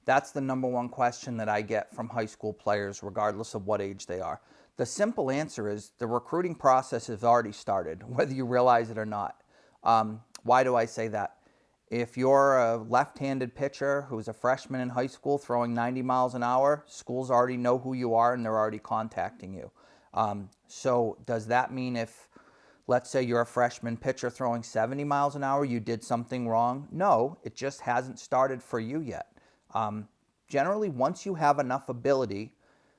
That's the number one question that I get from high school players, regardless of what age they are. The simple answer is the recruiting process has already started, whether you realize it or not. Why do I say that? If you're a left-handed pitcher who's a freshman in high school throwing 90 miles an hour, schools already know who you are and they're already contacting you. So does that mean if, let's say you're a freshman pitcher throwing 70 miles an hour, you did something wrong? No, it just hasn't started for you yet. Generally, once you have enough ability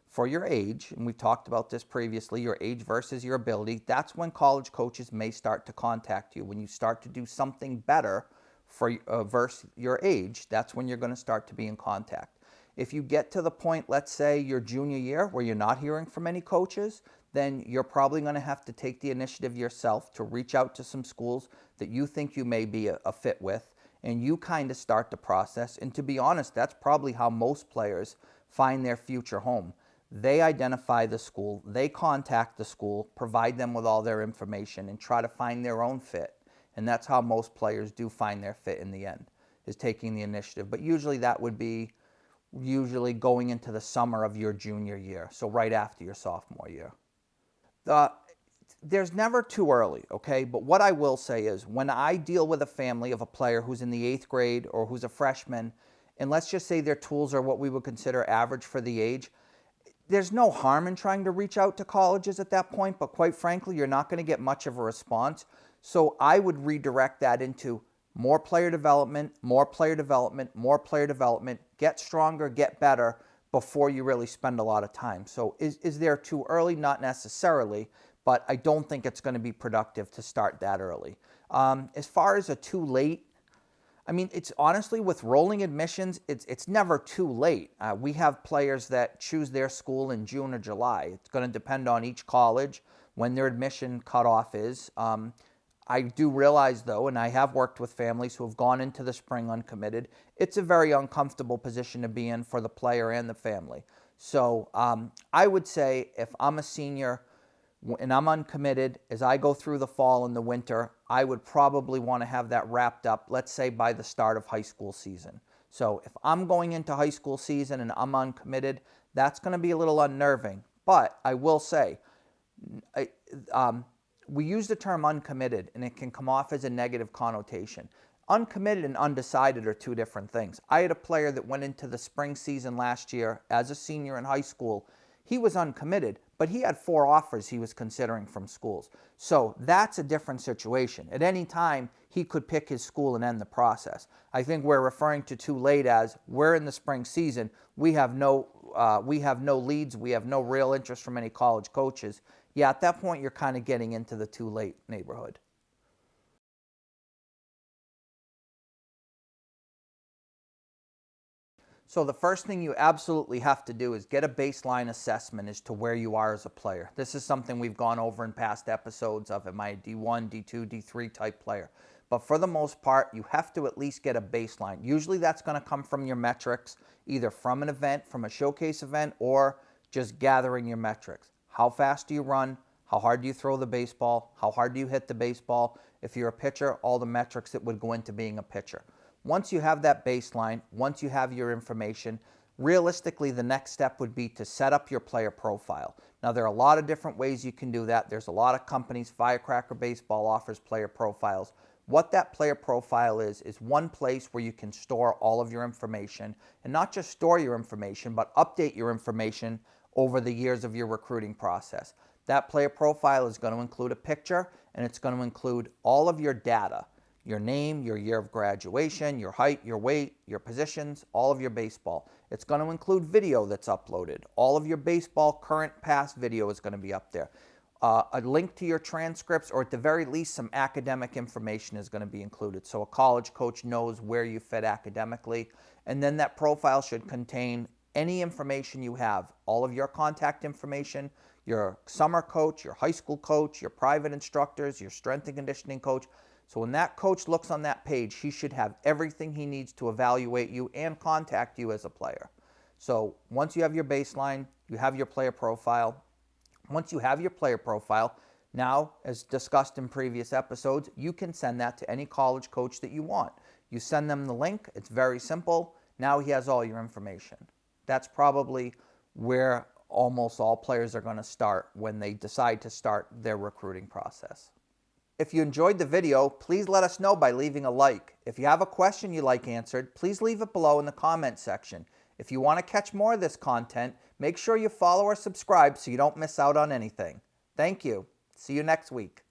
for your age, and we've talked about this previously, your age versus your ability, that's when college coaches may start to contact you. When you start to do something better for versus your age, that's when you're going to start to be in contact. If you get to the point, let's say your junior year, where you're not hearing from any coaches, then you're probably going to have to take the initiative yourself to reach out to some schools that you think you may be a fit with, and you kind of start the process. And to be honest, that's probably how most players find their future home. They identify the school, they contact the school, provide them with all their information, and try to find their own fit. And that's how most players do find their fit in the end, is taking the initiative. But usually that would be going into the summer of your junior year, so right after your sophomore year. There's never too early, okay? But what I will say is when I deal with a family of a player who's in the 8th grade or who's a freshman, and let's just say their tools are what we would consider average for the age, there's no harm in trying to reach out to colleges at that point, but quite frankly, you're not going to get much of a response. So I would redirect that into more player development, more player development, more player development, get stronger, get better before you really spend a lot of time. So is there too early? Not necessarily, but I don't think it's going to be productive to start that early. As far as a too late, I mean, it's honestly with rolling admissions, it's never too late. We have players that choose their school in June or July. It's going to depend on each college when their admission cutoff is. I do realize, though, and I have worked with families who have gone into the spring uncommitted, it's a very uncomfortable position to be in for the player and the family. So I would say if I'm a senior and I'm uncommitted, as I go through the fall and the winter, I would probably want to have that wrapped up, let's say, by the start of high school season. So if I'm going into high school season and I'm uncommitted, that's going to be a little unnerving. But I will say, we use the term uncommitted, and it can come off as a negative connotation. Uncommitted and undecided are two different things. I had a player that went into the spring season last year as a senior in high school. He was uncommitted, but he had 4 offers he was considering from schools. So that's a different situation. At any time, he could pick his school and end the process. I think we're referring to too late as we're in the spring season. We have no leads. We have no real interest from any college coaches. Yeah, at that point, you're kind of getting into the too late neighborhood. So the first thing you absolutely have to do is get a baseline assessment as to where you are as a player. This is something we've gone over in past episodes of, am I a D1, D2, D3 type player? But for the most part, you have to at least get a baseline. Usually that's going to come from your metrics, either from an event, from a showcase event, or just gathering your metrics. How fast do you run? How hard do you throw the baseball? How hard do you hit the baseball? If you're a pitcher, all the metrics that would go into being a pitcher. Once you have that baseline, once you have your information, realistically the next step would be to set up your player profile. Now there are a lot of different ways you can do that. There's a lot of companies. Firecracker Baseball offers player profiles. What that player profile is one place where you can store all of your information, and not just store your information, but update your information over the years of your recruiting process. That player profile is going to include a picture, and it's going to include all of your data. Your name, your year of graduation, your height, your weight, your positions, all of your baseball. It's going to include video that's uploaded. All of your baseball current past video is going to be up there. A link to your transcripts, or at the very least some academic information is going to be included, so a college coach knows where you fit academically. And then that profile should contain any information you have, all of your contact information, your summer coach, your high school coach, your private instructors, your strength and conditioning coach. So when that coach looks on that page, he should have everything he needs to evaluate you and contact you as a player. So once you have your baseline, you have your player profile. Once you have your player profile, now, as discussed in previous episodes, you can send that to any college coach that you want. You send them the link. It's very simple. Now he has all your information. That's probably where almost all players are going to start when they decide to start their recruiting process. If you enjoyed the video, please let us know by leaving a like. If you have a question you'd like answered, please leave it below in the comment section. If you want to catch more of this content, make sure you follow or subscribe so you don't miss out on anything. Thank you. See you next week.